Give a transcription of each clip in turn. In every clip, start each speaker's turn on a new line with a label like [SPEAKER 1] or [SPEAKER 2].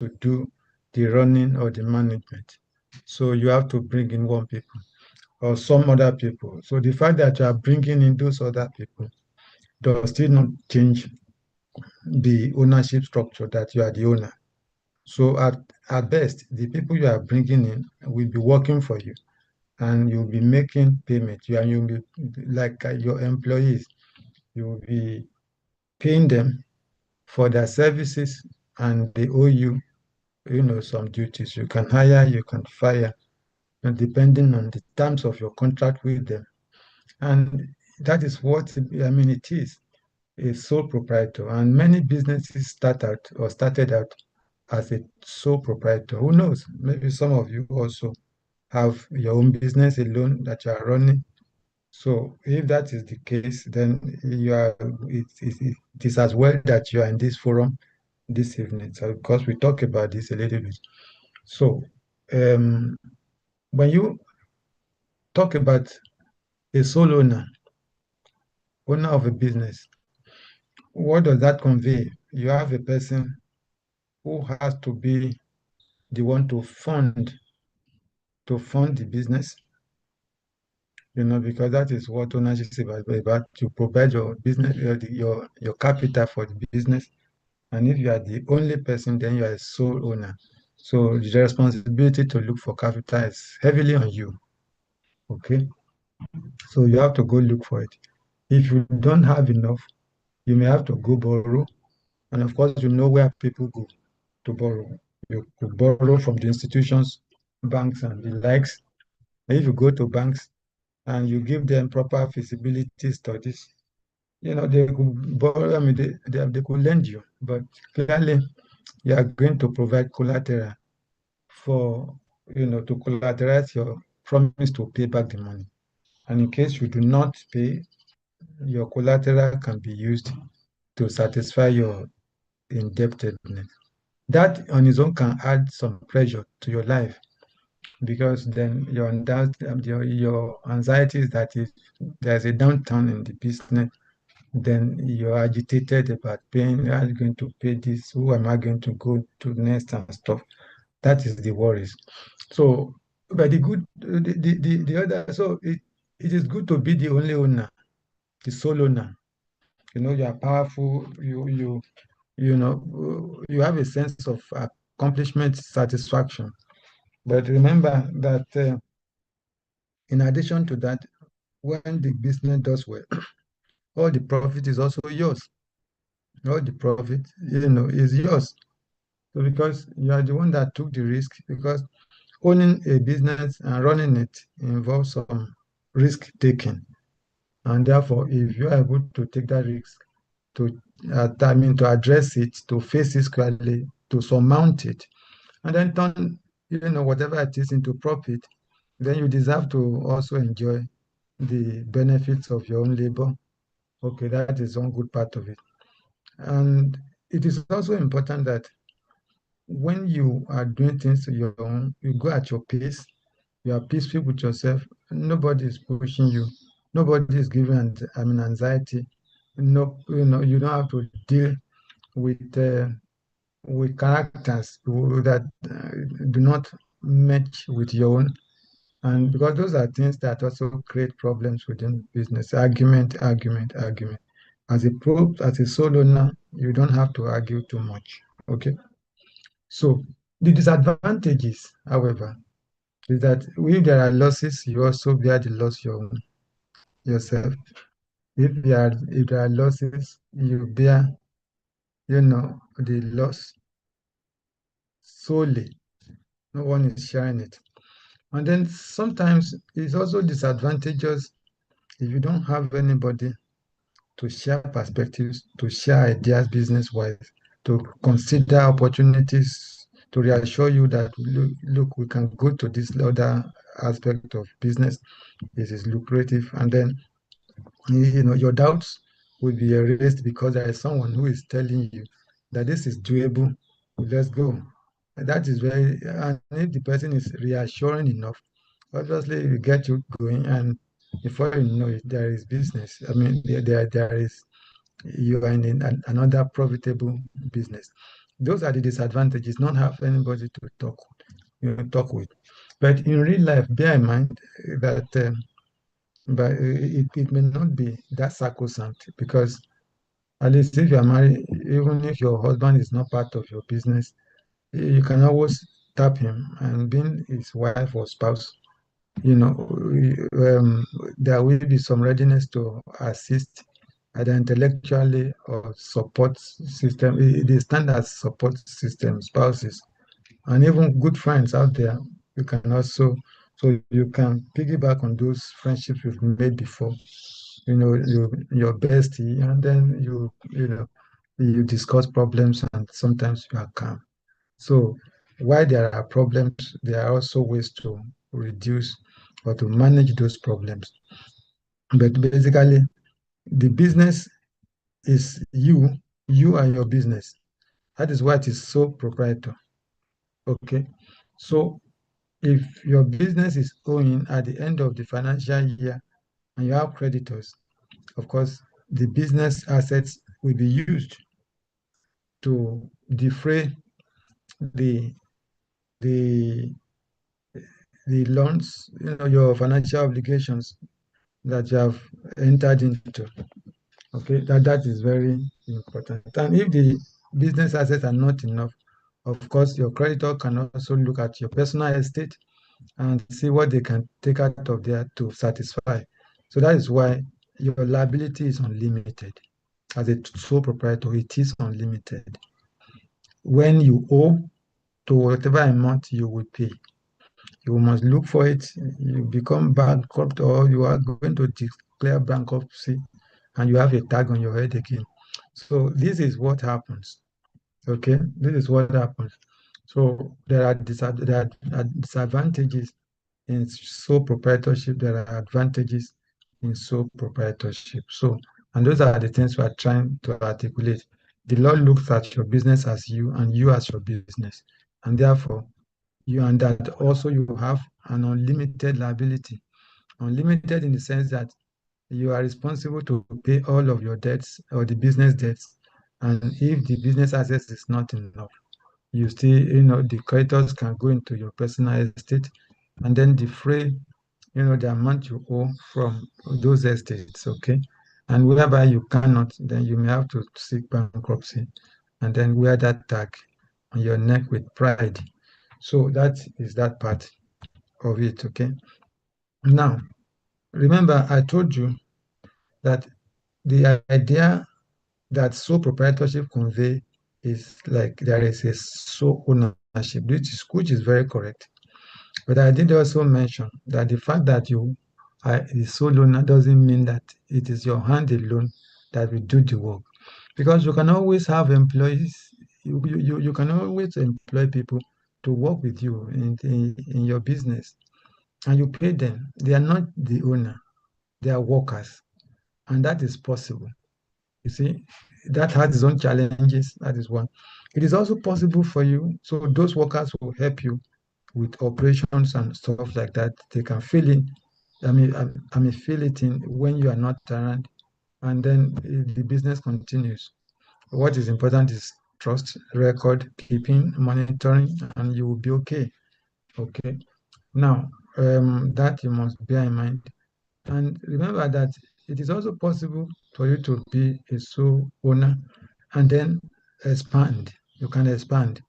[SPEAKER 1] to do the running or the management. So you have to bring in one people or some other people. So the fact that you are bringing in those other people does still not change the ownership structure that you are the owner. So at best, the people you are bringing in will be working for you and you'll be making payment. You'll be like your employees, you'll be paying them for their services and they owe you, some duties. You can hire, you can fire, and depending on the terms of your contract with them. And that is what, I mean, it is a sole proprietor. And many businesses started out as a sole proprietor. Who knows? Maybe some of you also have your own business alone that you are running. So if that is the case, then it is as well that you are in this forum this evening. So because we talk about this a little bit. So um, when you talk about a sole owner of a business, what does that convey? You have a person who has to be the one to fund the business, because that is what ownership is about. You provide your business, your capital for the business. And if you are the only person, then you are a sole owner. So the responsibility to look for capital is heavily on you. Okay. So you have to go look for it. If you don't have enough, you may have to go borrow. And of course, you know where people go to borrow. You could borrow from the institutions, banks, and the likes. And if you go to banks and you give them proper feasibility studies, they could borrow, I mean, they could lend you, but clearly you are going to provide collateral for, to collateralize your promise to pay back the money. And in case you do not pay, your collateral can be used to satisfy your indebtedness. That on its own can add some pressure to your life because then your anxiety is that if there's a downturn in the business, then you're agitated about paying. How are you going to pay this? Who am I going to go to next and stuff? That is the worries. So, but the other, so it is good to be the only owner, the sole owner. You are powerful. You have a sense of accomplishment, satisfaction. But remember that in addition to that, when the business does well, all the profit is also yours. All the profit, is yours. So because you are the one that took the risk, because owning a business and running it involves some risk taking. And therefore, if you are able to take that risk, to to address it, to face it squarely, to surmount it, and then turn whatever it is into profit, then you deserve to also enjoy the benefits of your own labor. Okay, that is one good part of it. And it is also important that when you are doing things to your own, you go at your pace, you are peaceful with yourself, nobody is pushing you, nobody is giving anxiety. No, you don't have to deal with characters that do not match with your own. And because those are things that also create problems within business. Argument. As a solo owner, you don't have to argue too much. Okay. So the disadvantages, however, is that if there are losses, you also bear the loss yourself. If there are losses, you bear, the loss solely. No one is sharing it. And then sometimes it's also disadvantageous if you don't have anybody to share perspectives, to share ideas business-wise, to consider opportunities, to reassure you that, look, we can go to this other aspect of business. This is lucrative. And then, your doubts will be erased because there is someone who is telling you that this is doable. Let's go. And that is and if the person is reassuring enough, obviously you get you going, and before you know it, there is business. I mean, there is you are in another profitable business. Those are the disadvantages, not have anybody to talk with. But in real life, bear in mind that but it may not be that sacrosanct because at least if you are married, even if your husband is not part of your business, you can always tap him and being his wife or spouse, you know, there will be some readiness to assist either intellectually or support system. They stand as support system, spouses, and even good friends out there. You can also, so you can piggyback on those friendships you've made before, your bestie, and then you discuss problems and sometimes you are calm. So while there are problems, there are also ways to reduce or to manage those problems. But basically, the business is you and your business. That is why it is so proprietary. Okay. So if your business is owing at the end of the financial year and you have creditors, of course, the business assets will be used to defray the the the loans, your financial obligations that you have entered into. Okay, that is very important. And if the business assets are not enough, of course, your creditor can also look at your personal estate and see what they can take out of there to satisfy. So that is why your liability is unlimited. As a sole proprietor, it is unlimited. When you owe to whatever amount you will pay, you must look for it. You become bankrupt or you are going to declare bankruptcy and you have a tag on your head again. So this is what happens. Okay, this is what happens. So there are disadvantages in sole proprietorship. There are advantages in sole proprietorship. So, and those are the things we are trying to articulate. The law looks at your business as you and you as your business, and therefore and that also you have an unlimited liability. Unlimited in the sense that you are responsible to pay all of your debts or the business debts. And if the business assets is not enough, you still, the creditors can go into your personal estate and then defray, the amount you owe from those estates, okay? And whereby you cannot, then you may have to seek bankruptcy and then wear that tag on your neck with pride. So that is that part of it, okay? Now, remember, I told you that the idea that sole proprietorship convey is like there is a sole ownership, which is very correct. But I did also mention that the fact that you are the sole owner doesn't mean that it is your hand alone that will do the work. Because you can always have employees, you can always employ people to work with you in your business and you pay them. They are not the owner, they are workers. And that is possible. You see, that has its own challenges. That is one. It is also possible for you. So those workers will help you with operations and stuff like that. They can fill in. I mean, fill it in when you are not around, and then the business continues. What is important is trust, record keeping, monitoring, and you will be okay. Okay. Now, that you must bear in mind. And remember that it is also possible for you to be a sole owner and then expand. You can expand.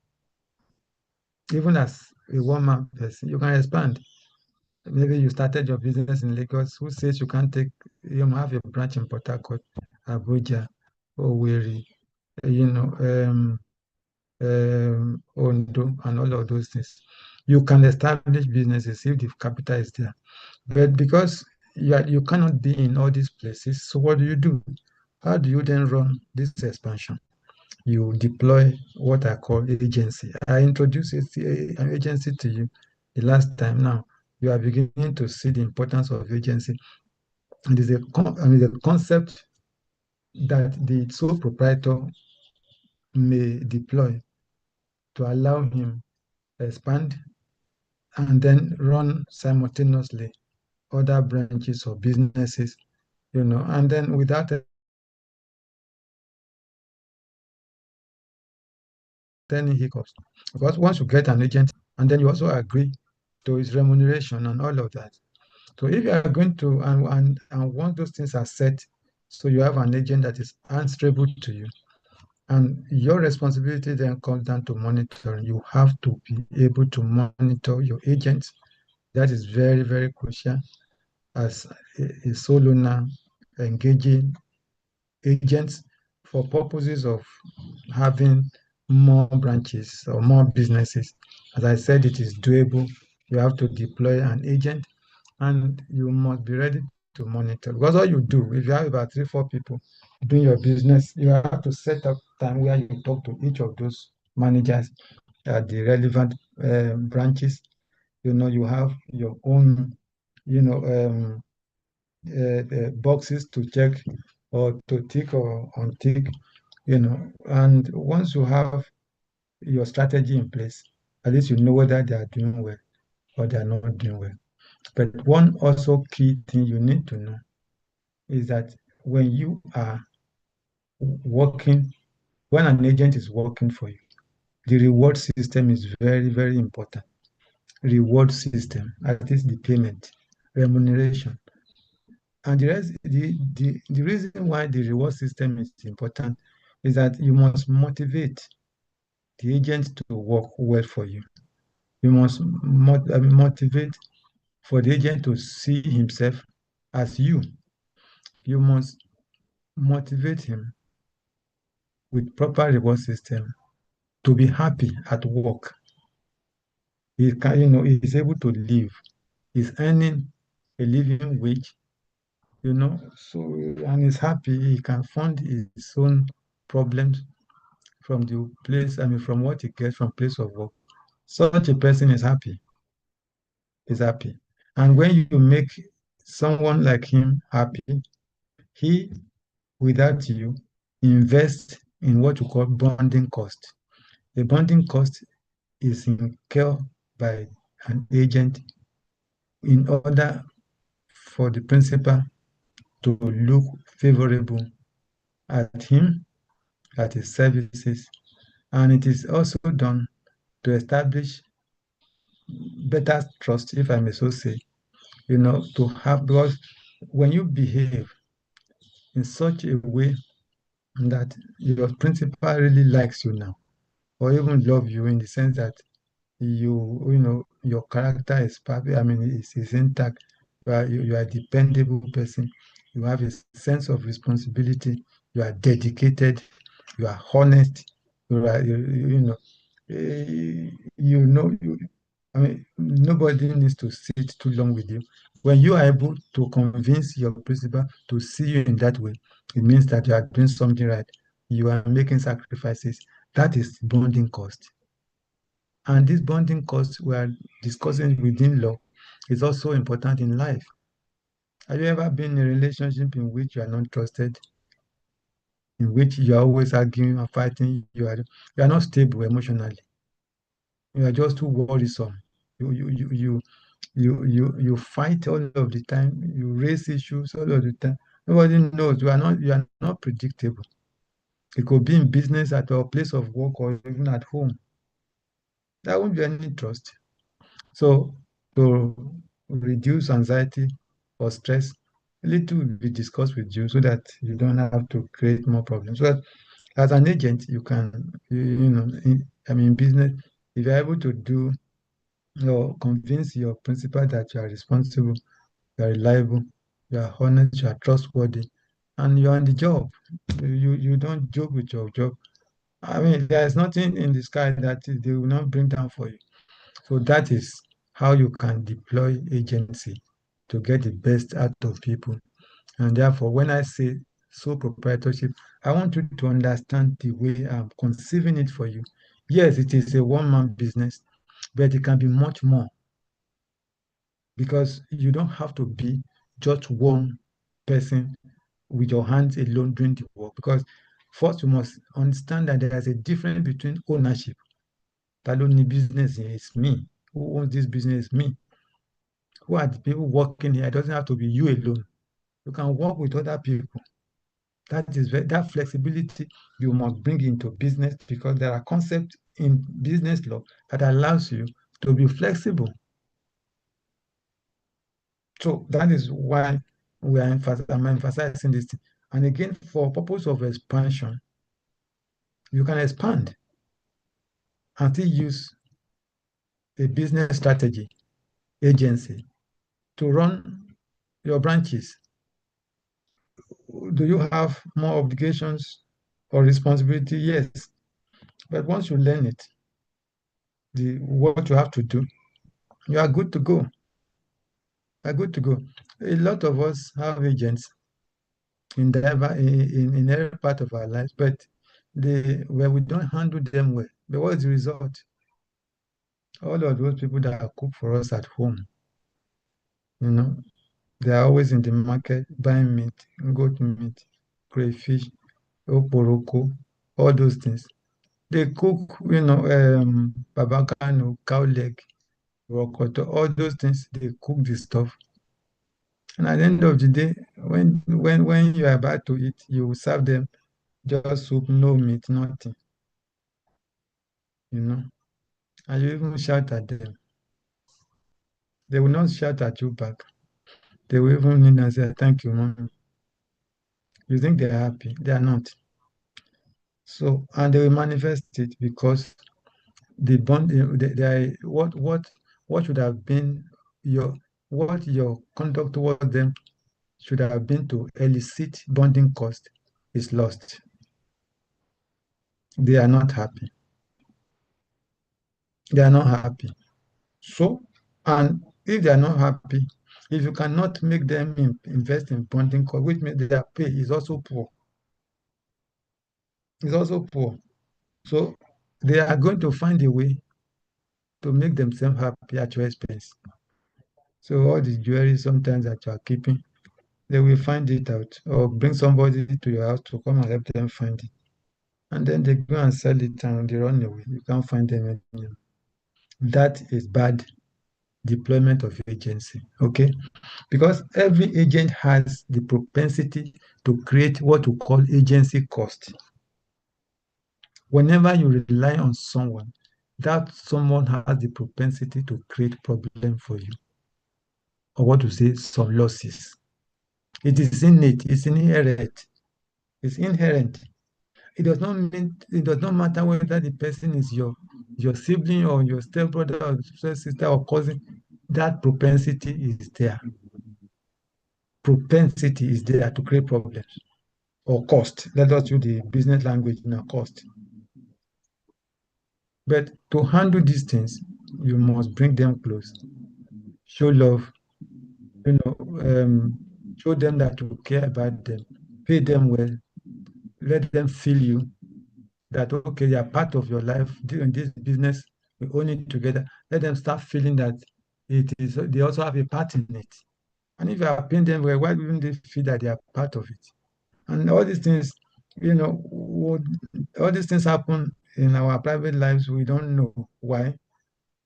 [SPEAKER 1] Even as a one-man person, you can expand. Maybe you started your business in Lagos. Who says you have a branch in Port Harcourt, Abuja, Owerri, you know, Ondo, and all of those things. You can establish businesses if the capital is there. But because you cannot be in all these places, so what do you do? How do you then run this expansion? You deploy what I call agency. I introduced an agency to you the last time. Now you are beginning to see the importance of agency. It is a concept that the sole proprietor may deploy to allow him expand and then run simultaneously other branches of businesses, and then without any hiccups. Because once you get an agent, and then you also agree to his remuneration and all of that. So if you are going to, and once those things are set, so you have an agent that is answerable to you, and your responsibility then comes down to monitoring. You have to be able to monitor your agents. That is very, very crucial as a sole owner engaging agents for purposes of having more branches or more businesses. As I said, it is doable. You have to deploy an agent and you must be ready to monitor. Because all you do, if you have about three, four people doing your business, you have to set up time where you talk to each of those managers at the relevant branches. You have your own, you know, boxes to check or to tick or untick. And once you have your strategy in place, at least you know whether they are doing well or they are not doing well. But one also key thing you need to know is that when you are working, when an agent is working for you, the reward system is very, very important. Reward system, at least the payment, remuneration. And the reason why the reward system is important is that you must motivate the agent to work well for you. You must motivate for the agent to see himself as you. You must motivate him with proper reward system to be happy at work. He can, he's able to live. He's earning a living wage, so and he's happy. He can fund his own problems from the place, I mean, from what he gets from place of work. Such a person is happy. And when you make someone like him happy, he, without you, invests in what you call bonding cost. The bonding cost is incurred by an agent in order for the principal to look favorable at him, at his services, and it is also done to establish better trust, if I may so say, to have, because when you behave in such a way that your principal really likes you now, or even love you in the sense that your character is perfect, I mean, is intact. You are a dependable person. You have a sense of responsibility. You are dedicated. You are honest. You are, you know, you know, I mean, nobody needs to sit too long with you. When you are able to convince your principal to see you in that way, it means that you are doing something right. You are making sacrifices. That is bonding cost. And this bonding cost we are discussing within law is also important in life. Have you ever been in a relationship in which you are not trusted, in which you are always arguing and fighting, you are not stable emotionally, you are just too worrisome. You fight all of the time, you raise issues all of the time. Nobody knows. You are not predictable. It could be in business at your place of work or even at home. There won't be any trust. So to reduce anxiety or stress, a little will be discussed with you so that you don't have to create more problems. So that as an agent, you can, I mean, in business, if you're able to do or convince your principal that you are responsible, you are reliable, you are honest, you are trustworthy, and you're on the job. You don't joke with your job. I mean, there is nothing in the sky that they will not bring down for you. So that is how you can deploy agency to get the best out of people. And therefore, when I say sole proprietorship, I want you to understand the way I'm conceiving it for you. Yes, it is a one-man business, but it can be much more because you don't have to be just one person with your hands alone doing the work. Because first, you must understand that there is a difference between ownership. Ta ló ní business yẹn? It's me. Who owns this business? Me. Who are the people working here? It doesn't have to be you alone. You can work with other people. That flexibility you must bring into business because there are concepts in business law that allows you to be flexible. So that is why I'm emphasizing this thing. And again, for purpose of expansion, you can expand and still use a business strategy agency to run your branches. Do you have more obligations or responsibility? Yes. But once you learn it, what you have to do, you are good to go. You are good to go. A lot of us have agents in every part of our lives, but where we don't handle them well. But what's the result? All of those people that cook for us at home, you know, they are always in the market buying meat, goat meat, crayfish, oporoko, all those things. They cook, babakano, cow leg, rokoto, all those things. They cook the stuff, and at the end of the day, when you are about to eat, you serve them just soup, no meat, nothing, you know. And you even shout at them. They will not shout at you back. They will even need and say, "Thank you, mommy." You think they are happy? They are not. So, and they will manifest it because the bond, what should have been your what your conduct towards them should have been to elicit bonding cost is lost. They are not happy. They are not happy. So, and if they are not happy, if you cannot make them invest in bonding cost, which means their pay is also poor. Is also poor. So they are going to find a way to make themselves happy at your expense. So all the jewelry sometimes that you are keeping, they will find it out or bring somebody to your house to come and help them find it. And then they go and sell it and they run away. You can't find them anymore. That is bad deployment of agency. Okay? Because every agent has the propensity to create what we call agency cost. Whenever you rely on someone, that someone has the propensity to create problem for you, or what to say, some losses. It is innate, it's inherent, it's inherent. It does not matter whether the person is your sibling or your stepbrother or sister or cousin. That propensity is there. Propensity is there to create problems or cost. Let us use the business language now, cost. But to handle these things, you must bring them close, show love, you know, show them that you care about them, pay them well, let them feel you that okay, they are part of your life during this business. We own it together. Let them start feeling that it is they also have a part in it. And if you are paying them well, why wouldn't they feel that they are part of it? And all these things, all these things happen in our private lives. We don't know why.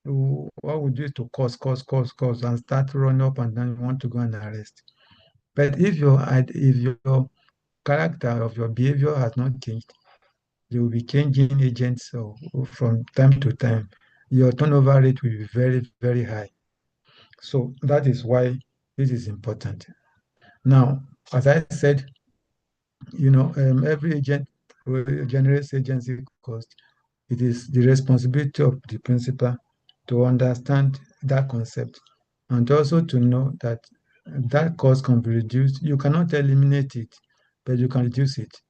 [SPEAKER 1] What we do is to cause, and start running up and down. You want to go and arrest. But if your character of your behavior has not changed, you will be changing agents from time to time. Your turnover rate will be very, very high. So that is why this is important. Now, as I said, every agent generates agency cost. It is the responsibility of the principal to understand that concept and also to know that that cost can be reduced. You cannot eliminate it, but you can reduce it,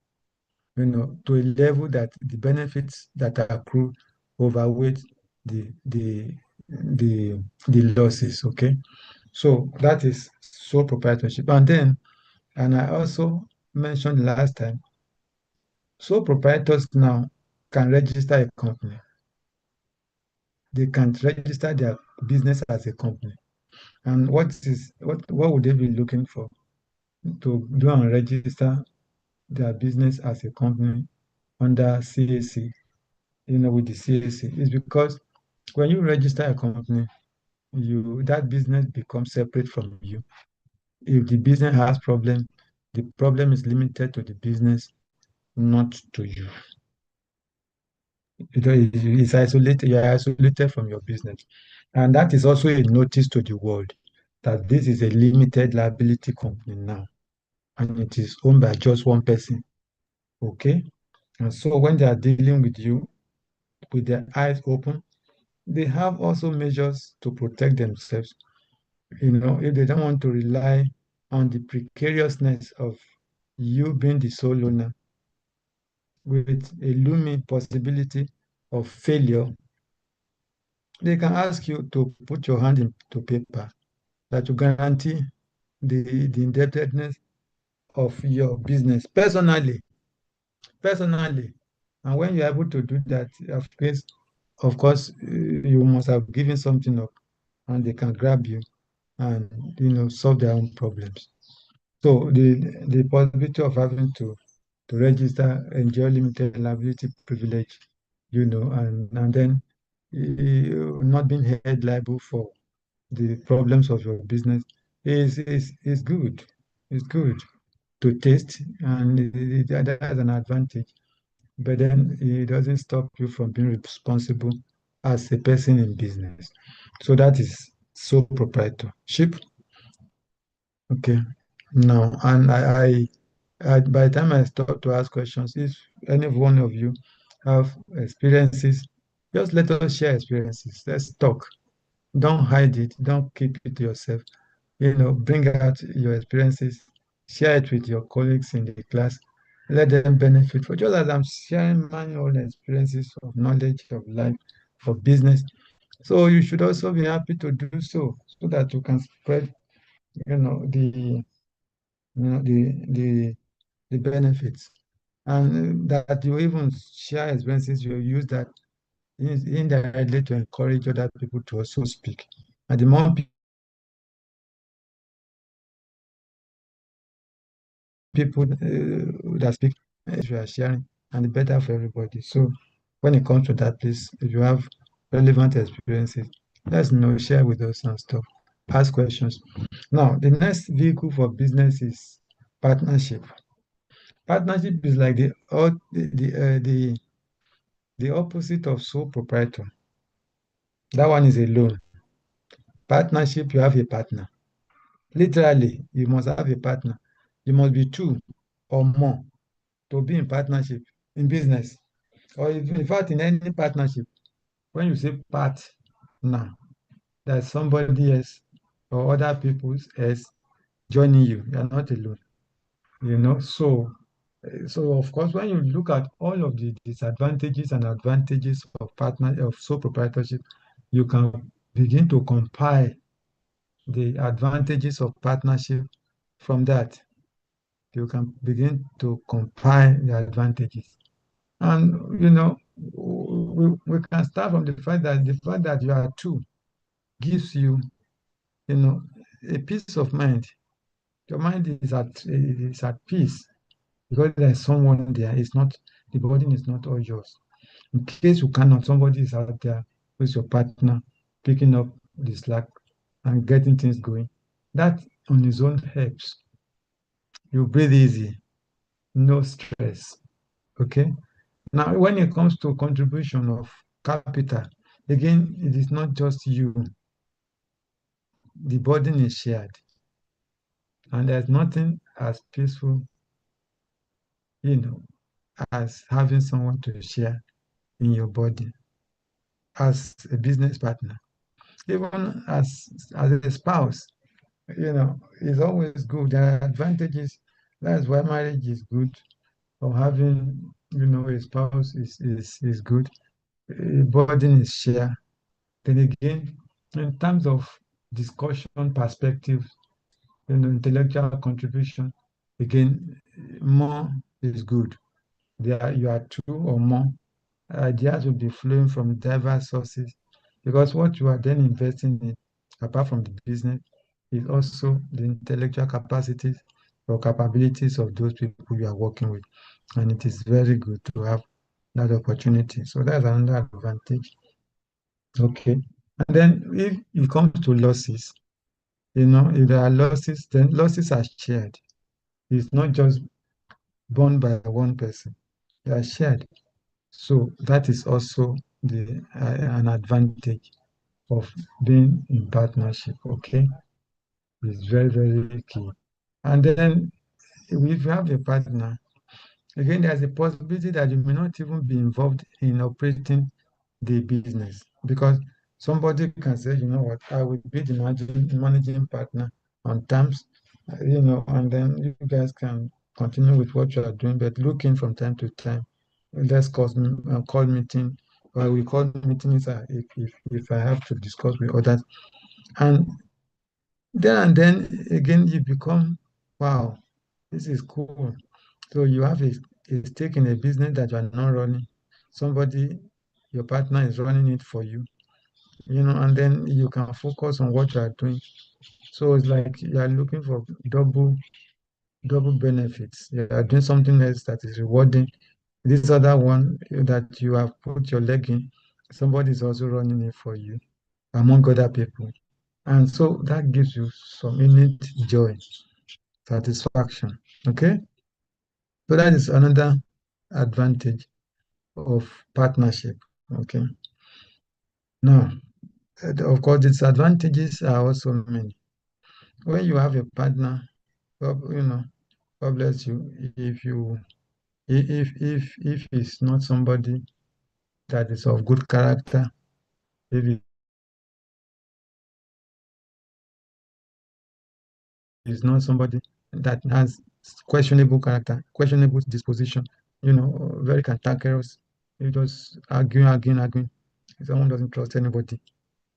[SPEAKER 1] to a level that the benefits that accrue overweight the losses. Okay, so that is sole proprietorship, and I also mentioned last time, sole proprietors now can register a company. They can register their business as a company. And what would they be looking for to do and register their business as a company under CAC? With the CAC is because when you register a company, that business becomes separate from you. If the business has problem, the problem is limited to the business, not to you. It's isolated, you are isolated from your business. And that is also a notice to the world that this is a limited liability company now, and it is owned by just one person. Okay? And so when they are dealing with you with their eyes open, they have also measures to protect themselves. If they don't want to rely on the precariousness of you being the sole owner with a looming possibility of failure, they can ask you to put your hand into paper that you guarantee the indebtedness of your business personally. And when you're able to do that, of course, you must have given something up, and they can grab you and solve their own problems. So the possibility of having to register enjoy limited liability privilege, and then not being held liable for the problems of your business is good. It's good to taste, and that has an advantage. But then it doesn't stop you from being responsible as a person in business. So that is sole proprietorship. Okay. Now, and by the time I start to ask questions, if any one of you have experiences, just let us share experiences. Let's talk. Don't hide it. Don't keep it to yourself. Bring out your experiences, share it with your colleagues in the class, let them benefit. For just as I'm sharing my own experiences of knowledge of life, of business, so you should also be happy to do so that you can spread, the the benefits, and that you even share experiences. You use that indirectly to encourage other people to also speak. And the more people that speak, if you are sharing, and the better for everybody. So when it comes to that, please, if you have relevant experiences, let's know, share with us and stuff. Ask questions. Now, the next vehicle for business is partnership. Partnership is like the opposite of sole proprietor. That one is a loan. Partnership, you have a partner. Literally, you must have a partner. You must be two or more to be in partnership in business, or even, in fact, in any partnership. When you say part now, there's somebody else or other people's else joining you. You're not alone. So of course, when you look at all of the disadvantages and advantages of sole proprietorship, you can begin to compile the advantages of partnership from that. You can begin to compile the advantages. And we can start from the fact that you are two gives you, you know, a peace of mind. Your mind is at peace because there's someone there. It's not the burden is not all yours. In case you cannot, somebody is out there with your partner, picking up the slack and getting things going. That on its own helps. You breathe easy, no stress. Okay. Now, when it comes to contribution of capital, again, it is not just you. The burden is shared, and there's nothing as peaceful, you know, as having someone to share in your body as a business partner, even as a spouse. It's always good. There are advantages. That's why marriage is good, or having, a spouse is good. A burden is shared. Then again, in terms of discussion perspective, intellectual contribution, again, more is good. You are two or more. Ideas will be flowing from diverse sources because what you are then investing in, apart from the business, is also the intellectual capacities or capabilities of those people you are working with. And it is very good to have that opportunity. So that's another advantage. Okay. And then if it comes to losses, if there are losses, then losses are shared. It's not just borne by one person. They are shared. So that is also the an advantage of being in partnership. Okay, it's very, very key. And then if you have a partner, again, there's a possibility that you may not even be involved in operating the business because somebody can say, you know what, I will be the managing partner on terms, and then you guys can continue with what you are doing, but look in from time to time. Let's call meeting, or we call meetings if I have to discuss with others. And then again, you become, wow, this is cool. So you have a stake in a business that you are not running. Somebody, your partner is running it for you, and then you can focus on what you are doing. So it's like you are looking for double benefits. You are doing something else that is rewarding. This other one that you have put your leg in, somebody is also running it for you, among other people. And so that gives you some innate joy, satisfaction. Okay? So that is another advantage of partnership. Okay. Now, of course, disadvantages are also many. When you have a partner, God bless you. If he's not somebody that is of good character, if he is not somebody that has questionable character, questionable disposition, very cantankerous, you just arguing. Someone doesn't trust anybody,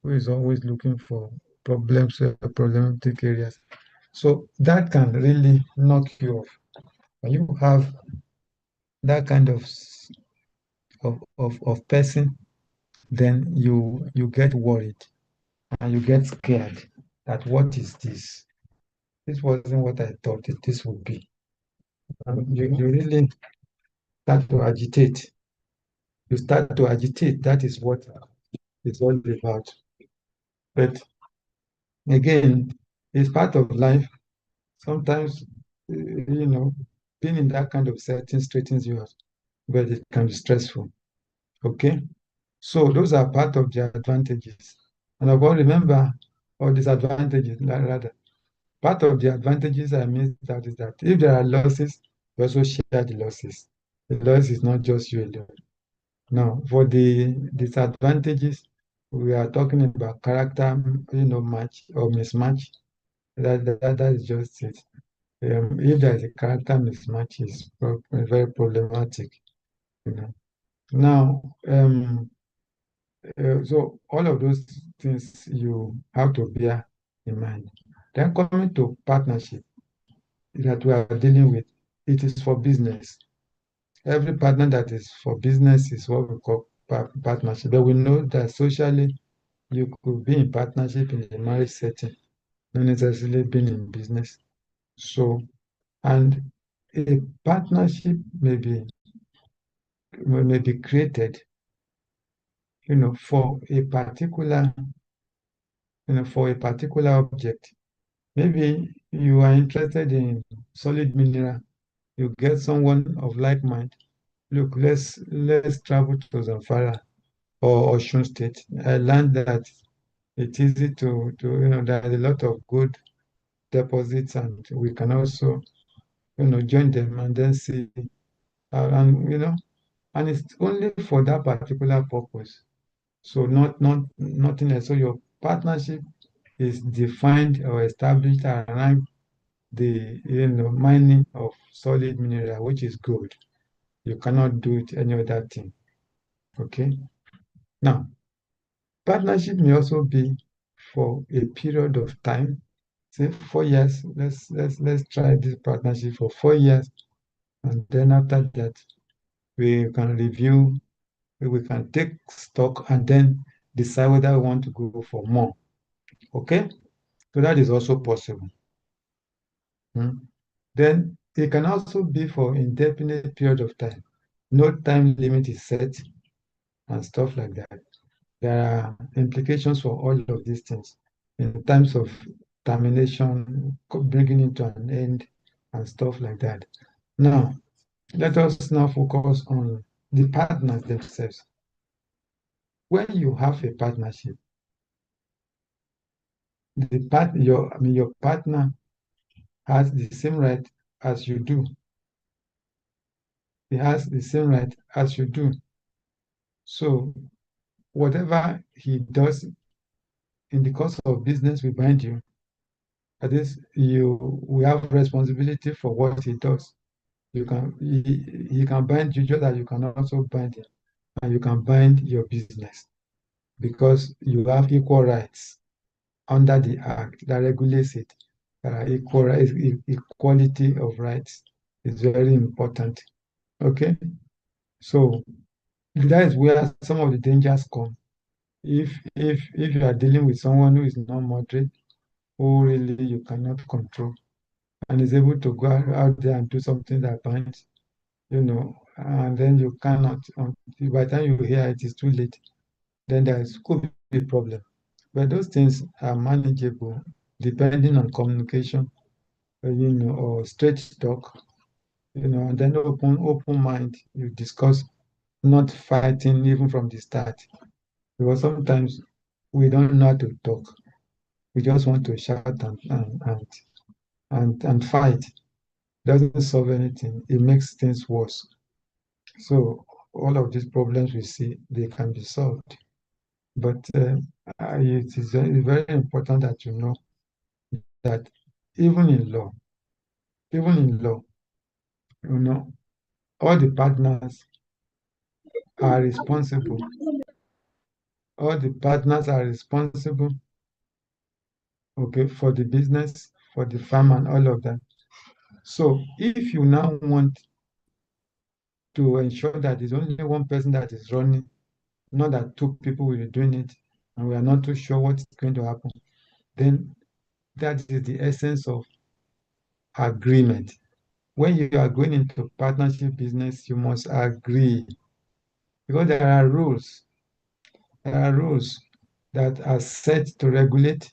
[SPEAKER 1] who is always looking for problems, problematic areas. So that can really knock you off. When you have that kind of person, then you get worried and you get scared that what is this? This wasn't what I thought this would be. And you really start to agitate. You start to agitate. That is what it's all about. But again, it's part of life. Sometimes, being in that kind of setting straightens you out, but it can be stressful. Okay? So those are part of the advantages. And of course, remember, or disadvantages, rather. Part of the advantages I missed out is that if there are losses, you also share the losses. The loss is not just you alone. Now, for the disadvantages, we are talking about character, match or mismatch. That is just it. If there is a character mismatch, it's very problematic. You know. Now, so all of those things you have to bear in mind. Then coming to partnership that we are dealing with, it is for business. Every partner that is for business is what we call partnership. But we know that socially you could be in partnership in a marriage setting, not necessarily being in business. So, and a partnership may be created, for a particular, for a particular object. Maybe you are interested in solid mineral. You get someone of like mind. Look, let's travel to Zamfara or Osun State. I learned that it's easy there are a lot of good deposits, and we can also, join them and then see, and it's only for that particular purpose. So nothing else. So your partnership is defined or established around the mining of solid mineral, which is gold. You cannot do it any other thing. Okay. Now, partnership may also be for a period of time. Say 4 years. Let's try this partnership for 4 years, and then after that, we can review. We can take stock and then decide whether we want to go for more. Okay, so that is also possible. Then it can also be for indefinite period of time. No time limit is set and stuff like that. There are implications for all of these things in terms of termination, bringing it to an end, and stuff like that. Now, let us now focus on the partners themselves. When you have a partnership, your partner has the same right as you do. He has the same right as you do. So whatever he does in the course of business will bind you. That is, you we have responsibility for what he does. He can bind you just as you can also bind him, and you can bind your business because you have equal rights under the act that regulates it. Equality of rights is very important. Okay, so that is where some of the dangers come. If you are dealing with someone who is not moderate, who really you cannot control, and is able to go out there and do something that binds, and then you cannot, by the time you hear it is too late, then could be a problem. But those things are manageable depending on communication, or straight talk, and then open mind. You discuss, not fighting even from the start. Because sometimes we don't know how to talk. We just want to shout and fight. Doesn't solve anything. It makes things worse. So all of these problems we see, they can be solved. But it is very important that you know that even in law, even in law, you know, all the partners are responsible. All the partners are responsible, okay, for the business, for the farm, and all of that. So if you now want to ensure that there's only one person that is running, not that two people will be doing it, and we are not too sure what's going to happen, then that is the essence of agreement. When you are going into partnership business, you must agree because There are rules that are set to regulate.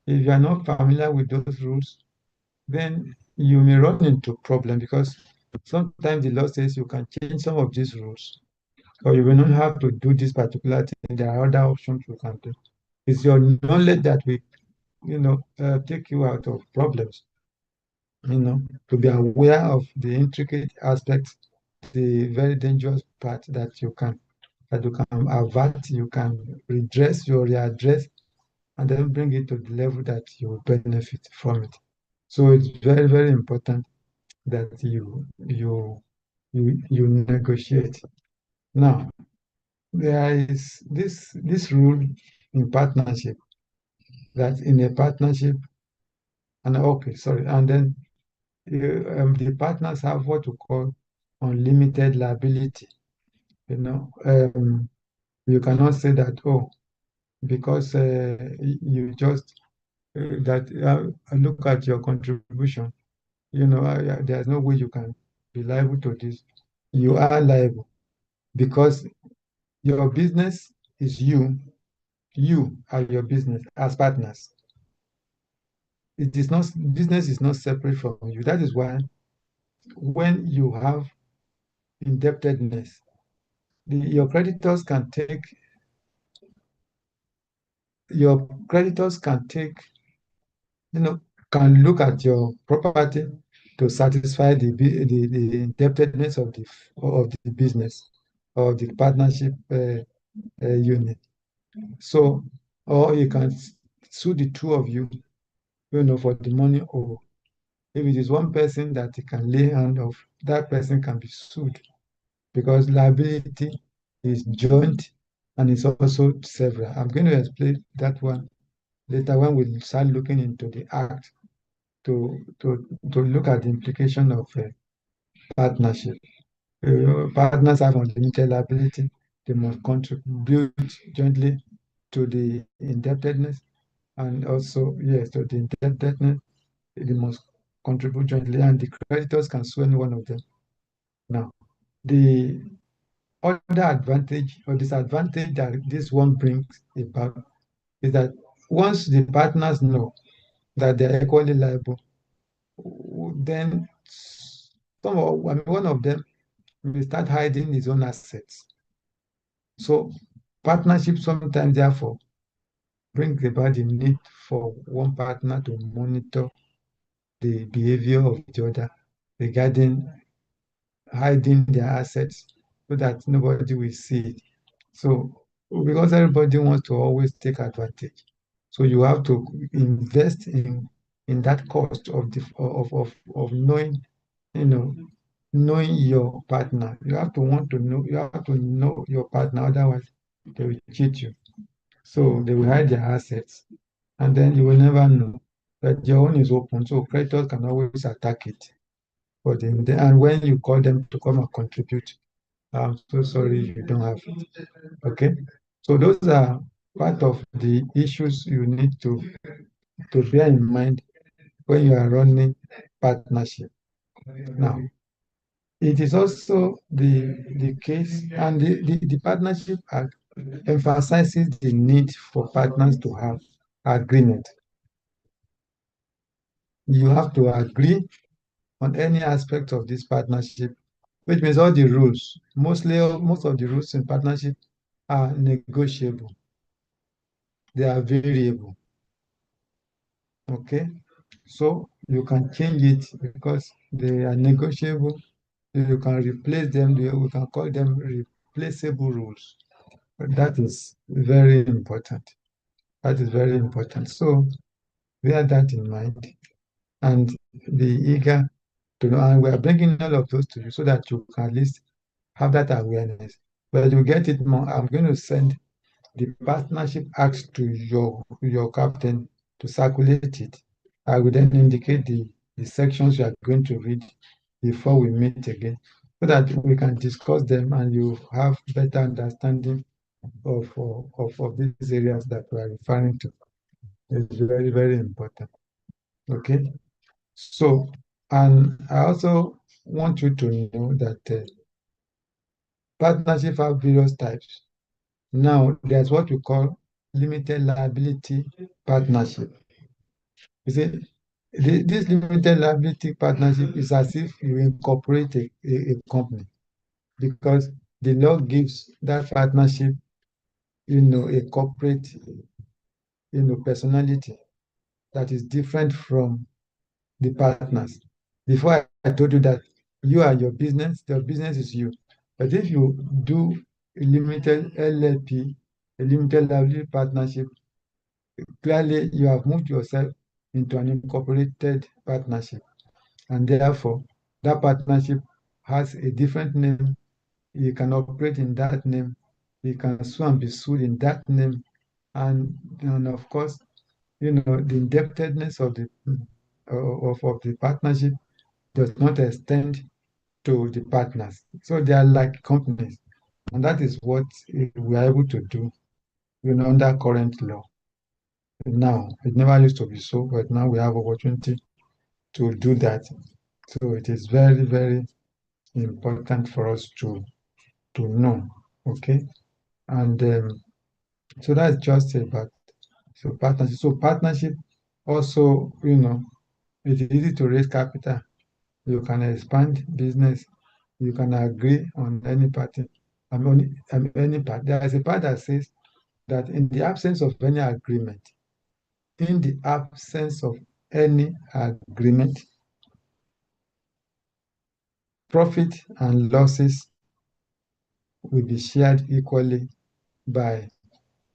[SPEAKER 1] If you are not familiar with those rules, then you may run into problem because sometimes the law says you can change some of these rules or you will not have to do this particular thing. There are other options you can do. It's your knowledge that will, take you out of problems, to be aware of the intricate aspects, the very dangerous part that you can avert, you can redress, you readdress, and then bring it to the level that you will benefit from it. So it's very, very important that you negotiate. Now, there is this rule in partnership that in a partnership, and okay, sorry, and then the partners have what we call unlimited liability. You know, you cannot say that, oh, because you just that look at your contribution. There's no way you can be liable to this. You are liable because your business is you. You are your business as partners. It is not business is not separate from you. That is why when you have indebtedness, your creditors can take your creditors can take you know can look at your property to satisfy the indebtedness of the business or the partnership unit. So, or you can sue the two of you, for the money owed. If it is one person that he can lay hand of, that person can be sued because liability is joint and it's also several. I'm going to explain that one later when we start looking into the act to look at the implication of partnership. Partners have unlimited liability. They must contribute jointly to the indebtedness and also, yes, to the indebtedness. They must contribute jointly, and the creditors can sue any one of them. Now, the other advantage or disadvantage that this one brings about is that once the partners know that they're equally liable, then one of them may start hiding his own assets. So partnership sometimes therefore brings about the need for one partner to monitor the behavior of the other regarding hiding their assets so that nobody will see it. So because everybody wants to always take advantage, so you have to invest in that cost of knowing, you know, knowing your partner. You have to want to know, you have to know your partner, otherwise they will cheat you. So they will hide their assets, and then you will never know. But your own is open, so creditors can always attack it. But and when you call them to come and contribute, I'm so sorry you don't have it. Okay? So those are part of the issues you need to bear in mind when you are running partnership. Now, it is also the case, and the Partnership Act emphasizes the need for partners to have agreement. You have to agree on any aspect of this partnership, which means all the rules, most of the rules in partnership are negotiable. They are variable. Okay? So you can change it because they are negotiable. You can replace them. We can call them replaceable rules. But that is very important. That is very important. So bear that in mind and be eager to know. And we are bringing all of those to you so that you can at least have that awareness. But you get it more. I'm going to send the Partnership Act to your captain to circulate it. I will then indicate the sections you are going to read before we meet again so that we can discuss them and you have better understanding of these areas that we are referring to. It's very, very important. Okay. So, and I also want you to know that partnership have various types. Now, there's what we call limited liability partnership. You see, this limited liability partnership is as if you incorporate a company because the law gives that partnership, a corporate, personality that is different from the partners. Before I told you that you are your business is you. But if you do a limited LLP, a limited liability partnership, clearly you have moved yourself into an incorporated partnership. And therefore, that partnership has a different name. You can operate in that name. You can sue and be sued in that name. And of course, the indebtedness of the partnership does not extend to the partners. So they are like companies. And that is what we are able to do, under current law. Now, it never used to be so, but now we have opportunity to do that. So it is very, very important for us to know. Okay. And so that's just about partnership. So partnership also, it is easy to raise capital. You can expand business. You can agree on any party. Any part. There is a part that says that in the absence of any agreement, in the absence of any agreement, profit and losses will be shared equally by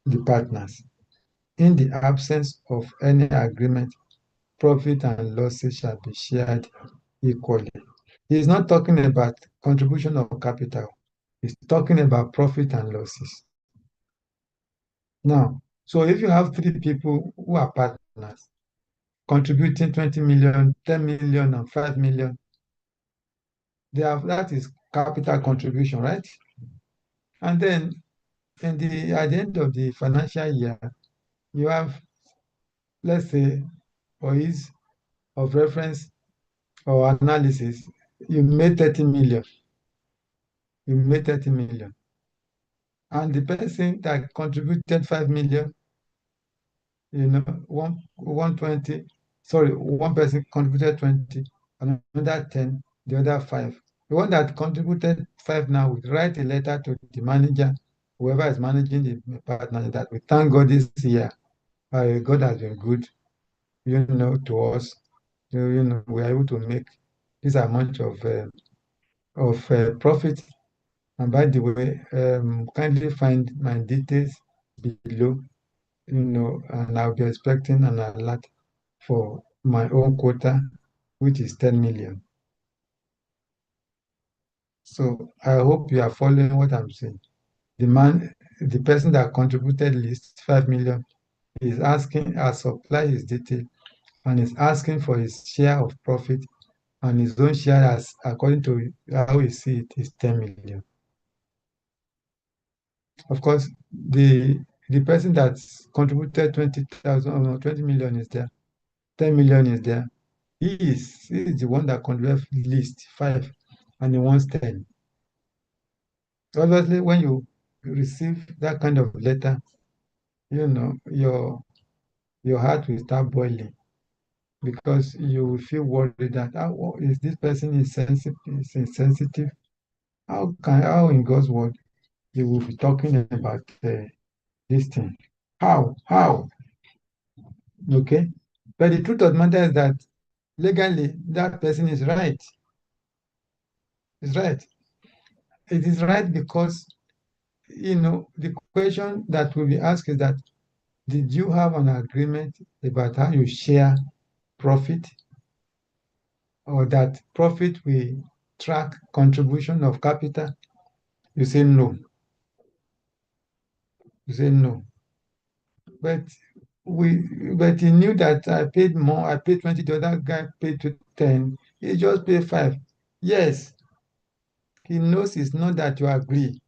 [SPEAKER 1] the partners. In the absence of any agreement, profit and losses shall be shared equally. He's not talking about contribution of capital. He's talking about profit and losses. Now, so if you have three people who are partners contributing 20 million, 10 million, and 5 million, that is capital contribution, right? And then at the end of the financial year, you have, let's say, for ease of reference or analysis, you made 30 million. You made 30 million. And the person that contributed 5 million, one 120, sorry, one person contributed 20, another 10, the other 5. The one that contributed five now will write a letter to the manager, whoever is managing the partner, that we thank God this year. God has been good, to us. We are able to make this amount of profit. And by the way, kindly find my details below, and I'll be expecting an alert for my own quota, which is 10 million. So I hope you are following what I'm saying. The person that contributed least 5 million is asking, has supplied his detail and is asking for his share of profit, and his own share, as according to how he see it, is 10 million. Of course, the person that's contributed 20,000 or 20 million is there, 10 million is there. He is the one that contributed least 5, and he wants 10. Obviously, when you receive that kind of letter, your heart will start boiling, because you will feel worried that how is this person insensitive? How in God's word you will be talking about this thing? How? Okay. But the truth of the matter is that legally that person is right. Is right. It is right because the question that will be asked is that, did you have an agreement about how you share profit, or that profit will track contribution of capital? You say no. You say no. But we but he knew that I paid more. I paid 20, the other guy paid to 10. He just paid 5. Yes, he knows it's not that you agree.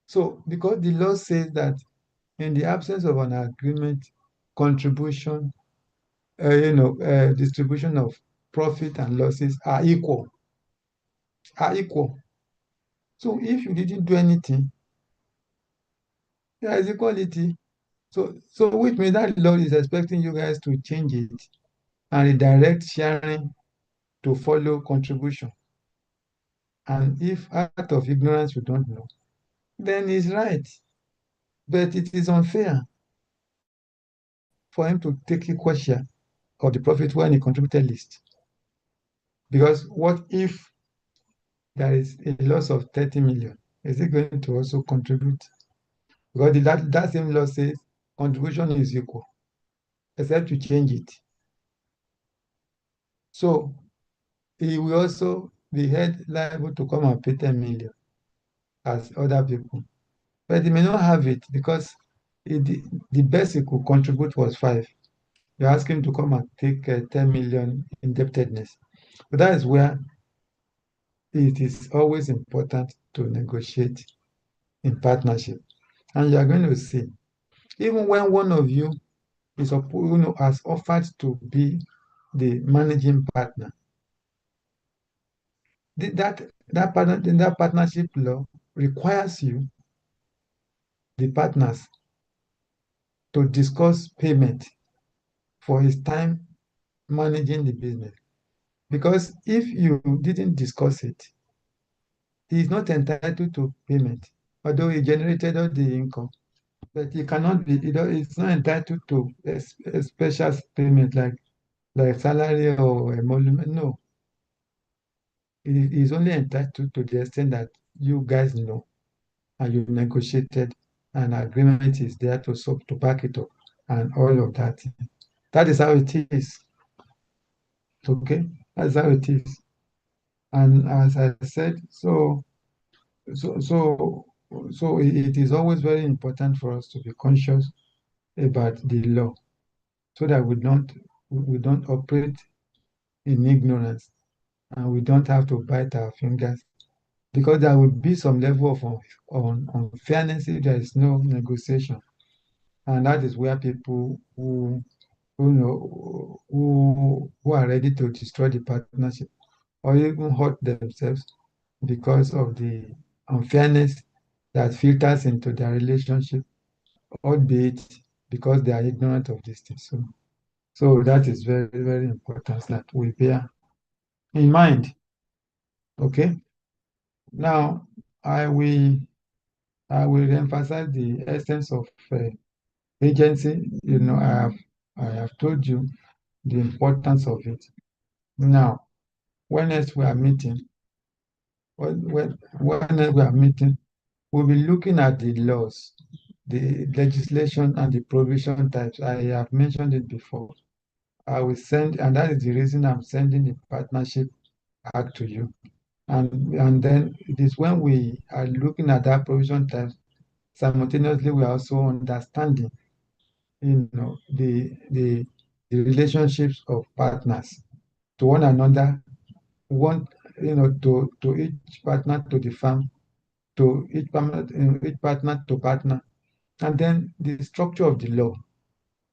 [SPEAKER 1] So because the law says that in the absence of an agreement, contribution, distribution of profit and losses are equal. So if you didn't do anything, there is equality. So which means that law is expecting you guys to change it and redirect sharing to follow contribution. And if out of ignorance you don't know, then he's right. But it is unfair for him to take equal share of the profit when he contributed least. Because what if there is a loss of 30 million? Is he going to also contribute? Because that same law says contribution is equal, except you change it. So he will also be held liable to come and pay 10 million as other people. But he may not have it because the best he could contribute was 5. You ask him to come and take 10 million indebtedness. But that is where it is always important to negotiate in partnership. And you are going to see, even when one of you has offered to be the managing partner, that partnership law requires you, the partners, to discuss payment for his time managing the business. Because if you didn't discuss it, he is not entitled to payment, although he generated all the income. But he cannot be, it's not entitled to a special payment like salary or emolument. No, he is only entitled to the extent that you guys know and you negotiated, and agreement is there to back it up and all of that. That is how it is. Okay, that's how it is. And as I said, so so so it is always very important for us to be conscious about the law, so that we don't operate in ignorance, and we don't have to bite our fingers, because there will be some level of unfairness if there is no negotiation. And that is where people who are ready to destroy the partnership or even hurt themselves because of the unfairness that filters into their relationship, albeit because they are ignorant of this thing. So that is very, very important that we bear in mind. Okay. Now, I will I will emphasize the essence of agency. I have told you the importance of it. Now, when else we are meeting, when else we are meeting, we'll be looking at the laws, the legislation, and the provision types. I have mentioned it before. I will send, and that is the reason I'm sending the partnership act to you. And then it is when we are looking at that provision type, simultaneously we are also understanding, the relationships of partners to one another, one, to each partner to the firm, to each partner to partner, and then the structure of the law.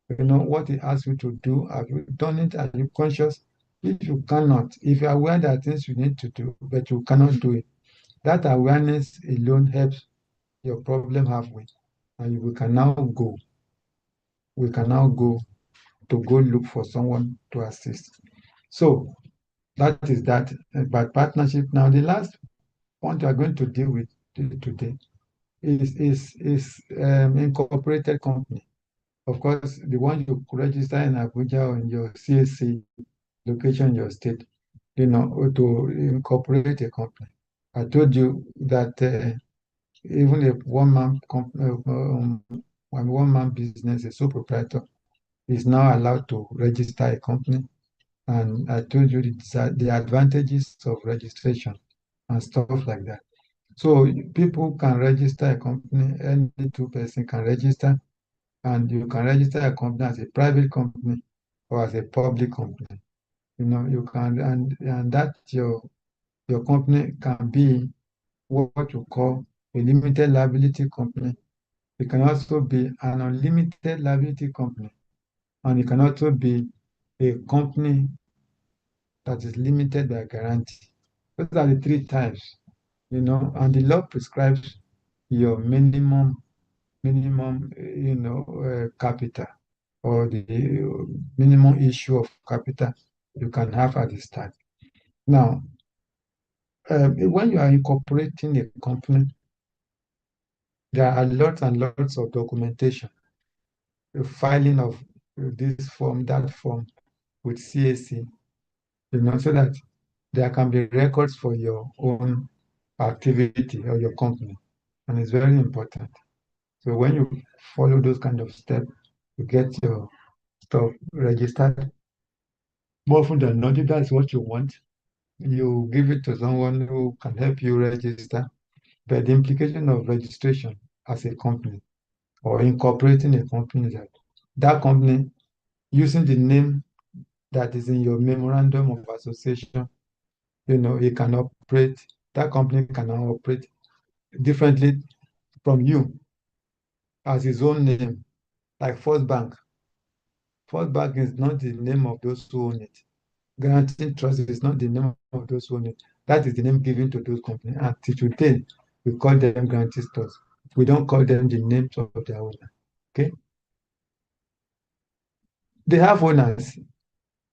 [SPEAKER 1] What it asks you to do. Have you done it? Are you conscious? If you cannot, if you're aware that things you need to do, but you cannot do it, that awareness alone helps your problem halfway. And we can now go to go look for someone to assist. So that is that about partnership. Now, the last point we are going to deal with today is incorporated company. Of course, the one you register in Abuja or in your CAC location in your state, or to incorporate a company. I told you that even a one-man business, a sole proprietor, is now allowed to register a company. And I told you the advantages of registration and stuff like that. So people can register a company, any two-person can register, and you can register a company as a private company or as a public company. You can, and that your company can be what you call a limited liability company. It can also be an unlimited liability company, and it can also be a company that is limited by guarantee. Those are the three types, and the law prescribes your minimum, capital, or the minimum issue of capital you can have at the start. Now, when you are incorporating a company, there are lots and lots of documentation, the filing of this form, that form with CAC, so that there can be records for your own activity or your company. And it's very important. So when you follow those kind of steps, you get your stuff registered. More often than not, if that's what you want, you give it to someone who can help you register. But the implication of registration as a company or incorporating a company is that that company, using the name that is in your memorandum of association, it can operate, that company can now operate differently from you as its own name, like First Bank. First Bank is not the name of those who own it. Guaranteed Trust is not the name of those who own it. That is the name given to those companies. And till today, we call them Guaranteed Trust. We don't call them the names of their owner. Okay? They have owners,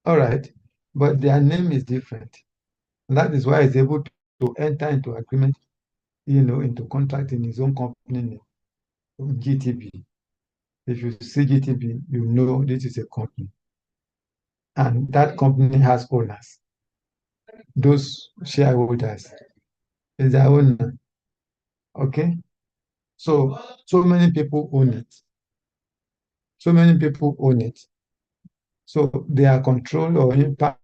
[SPEAKER 1] all right, but their name is different. And that is why he's able to enter into agreement, into contract in his own company name, GTB. If you see GTB, you know this is a company. And that company has owners. Those shareholders is their owner. Okay? So many people own it. So many people own it. So they are controlled or impact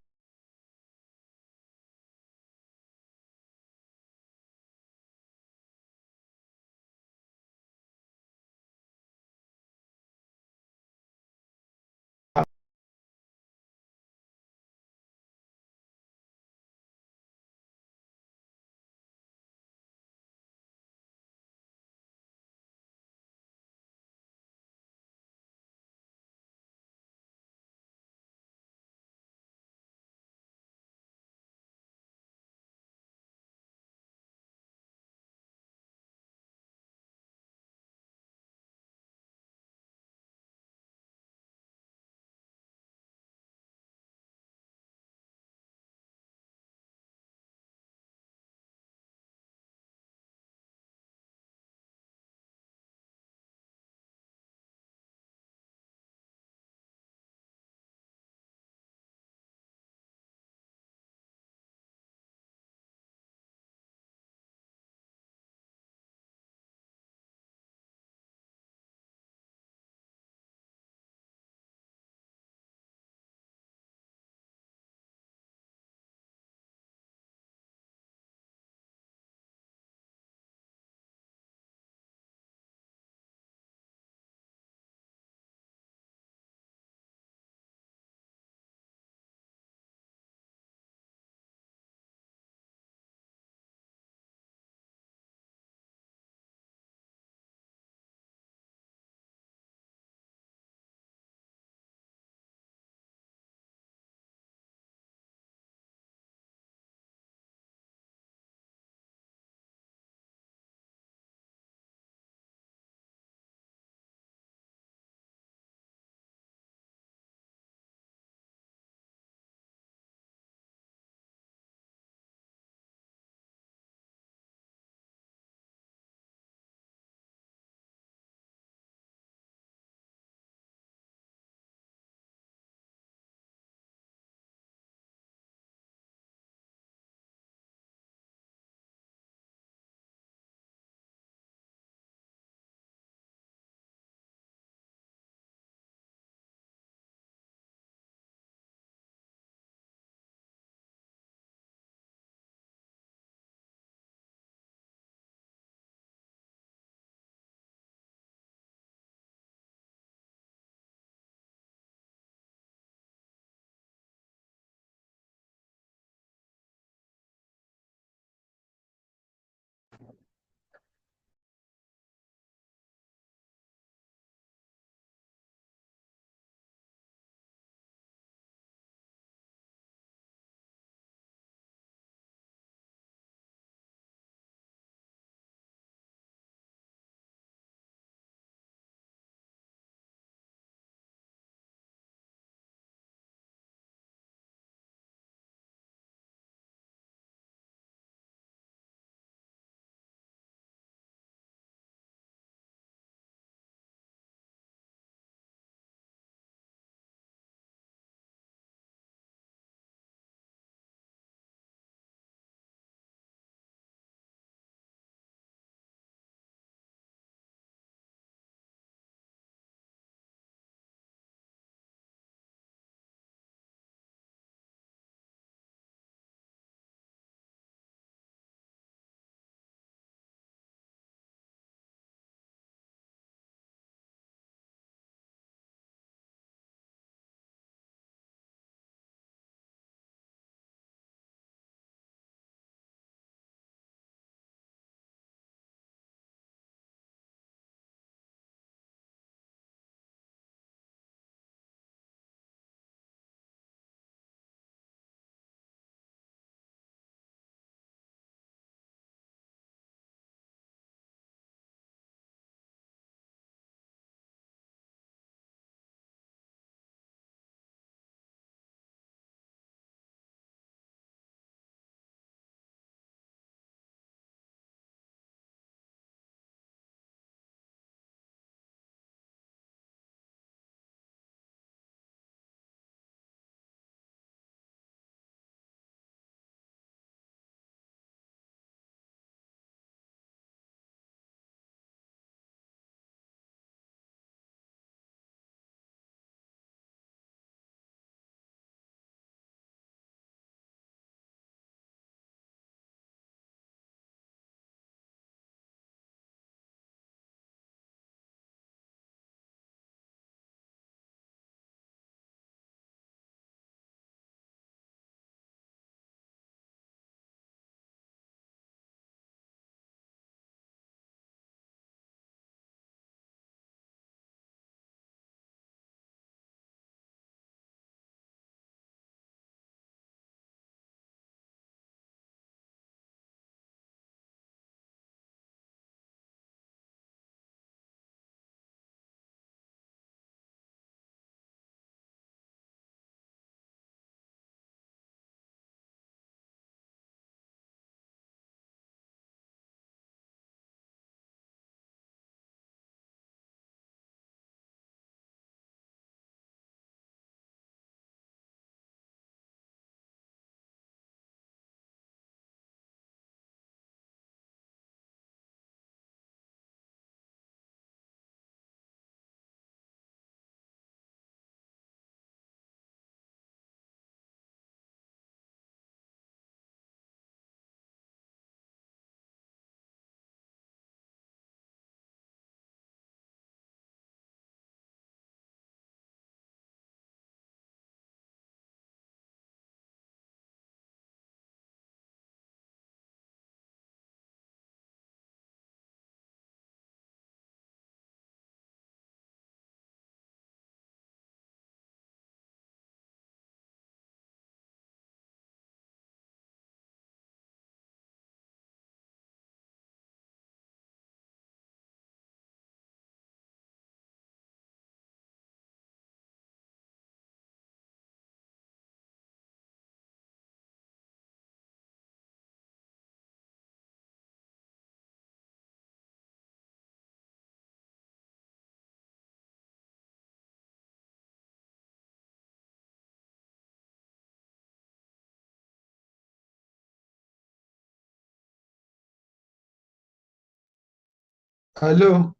[SPEAKER 1] Hello?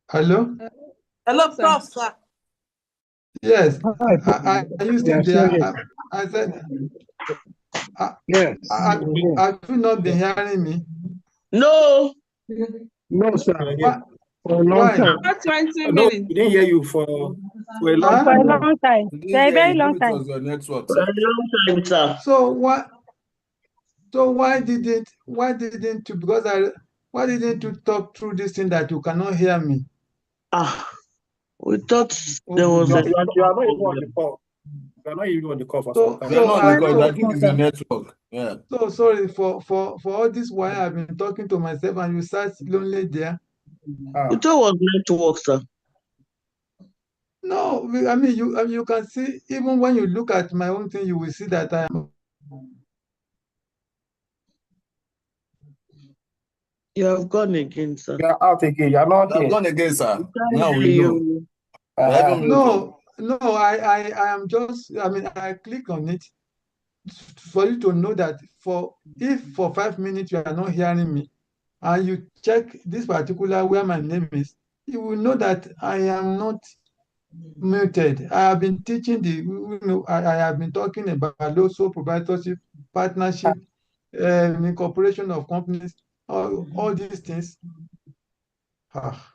[SPEAKER 1] Hello?
[SPEAKER 2] Hello, Prof, sir.
[SPEAKER 1] Yes.
[SPEAKER 3] Hi,
[SPEAKER 1] Are you still
[SPEAKER 3] yeah,
[SPEAKER 1] there?
[SPEAKER 3] sorry.
[SPEAKER 1] I said,
[SPEAKER 3] Yes.
[SPEAKER 1] have you not been hearing me?
[SPEAKER 2] No.
[SPEAKER 3] No, sir.
[SPEAKER 1] Why?
[SPEAKER 3] For a long
[SPEAKER 1] Why?
[SPEAKER 3] time.
[SPEAKER 2] About 20
[SPEAKER 4] No,
[SPEAKER 2] minutes.
[SPEAKER 4] we didn't hear you for a long
[SPEAKER 1] Huh?
[SPEAKER 5] For a
[SPEAKER 4] time now.
[SPEAKER 5] long time.
[SPEAKER 4] We
[SPEAKER 5] For
[SPEAKER 4] didn't
[SPEAKER 5] a
[SPEAKER 4] hear
[SPEAKER 5] very
[SPEAKER 4] you.
[SPEAKER 5] long
[SPEAKER 4] Maybe it
[SPEAKER 5] time.
[SPEAKER 4] was your network,
[SPEAKER 2] For a
[SPEAKER 4] sir.
[SPEAKER 2] long time, sir.
[SPEAKER 1] So why didn't you, why didn't you talk through this thing that you cannot hear me?
[SPEAKER 2] We thought
[SPEAKER 1] Oh
[SPEAKER 2] there was a
[SPEAKER 1] goodness.
[SPEAKER 3] You are not even on the
[SPEAKER 2] problem.
[SPEAKER 3] call. You are not even on the call for some
[SPEAKER 1] So
[SPEAKER 3] time.
[SPEAKER 4] We are
[SPEAKER 1] so
[SPEAKER 4] not on the
[SPEAKER 1] I
[SPEAKER 4] call. I
[SPEAKER 1] so
[SPEAKER 4] think it's your network. Yeah.
[SPEAKER 1] so sorry for all this while I've been talking to myself and you sat lonely there.
[SPEAKER 2] We thought it was network, sir.
[SPEAKER 1] No, I mean you can see even when you look at my own thing, you will see that I am.
[SPEAKER 2] You have gone again, sir.
[SPEAKER 3] You are out again. You are not
[SPEAKER 4] I've
[SPEAKER 3] here.
[SPEAKER 4] gone again, sir.
[SPEAKER 2] We can't
[SPEAKER 4] Now we
[SPEAKER 2] hear
[SPEAKER 4] know.
[SPEAKER 2] you.
[SPEAKER 4] We're even muted.
[SPEAKER 1] No, I am just, I mean, I click on it for you to know that if for 5 minutes you are not hearing me and you check this particular where my name is, you will know that I am not muted. I have been teaching I have been talking about also proprietorship, partnership, incorporation of companies, all these things. Ah.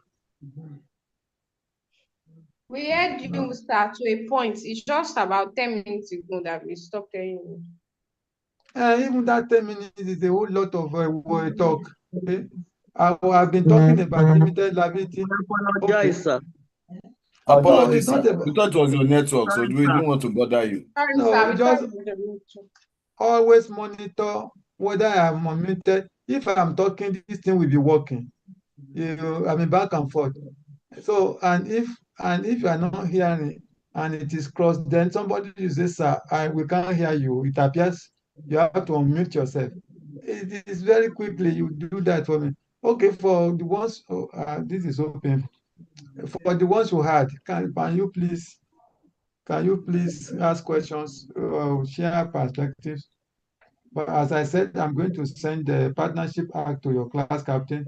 [SPEAKER 6] We heard you start to a point. It's just about 10 minutes ago that we stopped hearing you.
[SPEAKER 1] Even that 10 minutes is a whole lot of talk. Okay? I've been talking about limited liability.
[SPEAKER 2] We
[SPEAKER 1] Okay.
[SPEAKER 2] apologize, sir.
[SPEAKER 1] No,
[SPEAKER 4] Apologies,
[SPEAKER 1] it's not
[SPEAKER 4] sir. We
[SPEAKER 1] about,
[SPEAKER 4] thought it was your network, so
[SPEAKER 2] Sorry,
[SPEAKER 4] we
[SPEAKER 2] sir.
[SPEAKER 4] didn't want to bother you.
[SPEAKER 6] Sorry,
[SPEAKER 1] no,
[SPEAKER 6] sir. We
[SPEAKER 1] just
[SPEAKER 6] thought it was a meeting.
[SPEAKER 1] always monitor whether I'm unmuted. If I'm talking, this thing will be working. I mean, back and forth. So, and if you are not hearing and it is crossed, then somebody will say, sir, we can't hear you. It appears you have to unmute yourself. It is very quickly you do that for me. Okay, for the ones, this is so painful. For the ones who had, can you please ask questions, share perspectives? But as I said, I'm going to send the partnership act to your class captain.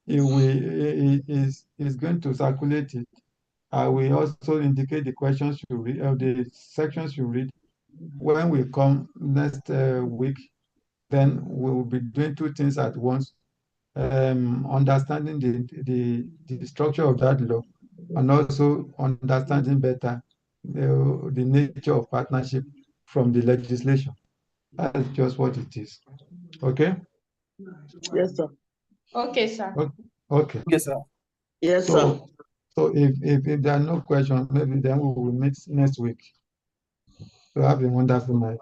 [SPEAKER 1] He is going to circulate it. I will also indicate the questions you read, the sections you read. When we come next week, then we will be doing two things at once. Understanding the structure of that law and also understanding better the nature of partnership from the legislation. That's just what it is. Okay?
[SPEAKER 2] Yes, sir.
[SPEAKER 6] Okay, sir.
[SPEAKER 1] Okay.
[SPEAKER 3] Yes, sir.
[SPEAKER 2] Yes, sir.
[SPEAKER 1] So if there are no questions, maybe then we will meet next week. So have a wonderful night.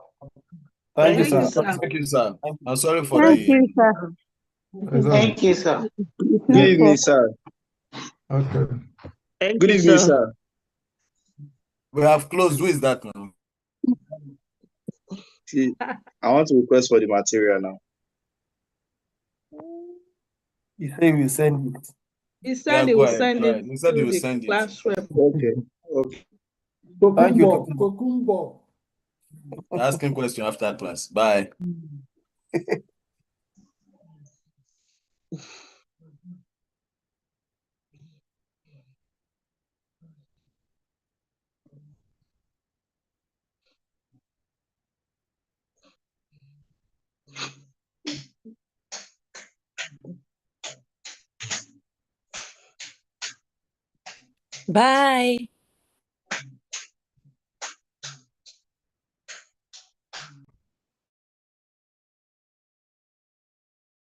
[SPEAKER 3] Thank you,
[SPEAKER 2] Thank you,
[SPEAKER 3] sir.
[SPEAKER 2] sir.
[SPEAKER 4] Thank you, sir. I'm sorry for
[SPEAKER 5] Thank
[SPEAKER 4] the.
[SPEAKER 5] you, sir.
[SPEAKER 7] Thank you, sir.
[SPEAKER 5] It's
[SPEAKER 7] Good evening,
[SPEAKER 5] network.
[SPEAKER 7] sir.
[SPEAKER 1] Okay.
[SPEAKER 2] Thank
[SPEAKER 7] Good
[SPEAKER 2] you,
[SPEAKER 7] evening,
[SPEAKER 2] sir.
[SPEAKER 7] sir.
[SPEAKER 4] We have closed. Who is that now?
[SPEAKER 7] See, I want to request for the material now.
[SPEAKER 3] You say we send it.
[SPEAKER 2] He
[SPEAKER 4] Yeah,
[SPEAKER 2] said he
[SPEAKER 4] go
[SPEAKER 2] will
[SPEAKER 4] ahead.
[SPEAKER 2] send
[SPEAKER 4] Go
[SPEAKER 2] it
[SPEAKER 4] ahead. He said he
[SPEAKER 2] to
[SPEAKER 4] will
[SPEAKER 2] the
[SPEAKER 4] send it.
[SPEAKER 2] class rep.
[SPEAKER 7] Okay. Okay.
[SPEAKER 3] Thank you,
[SPEAKER 8] Tokumbo.
[SPEAKER 4] Ask him question after class. Bye.
[SPEAKER 9] Bye.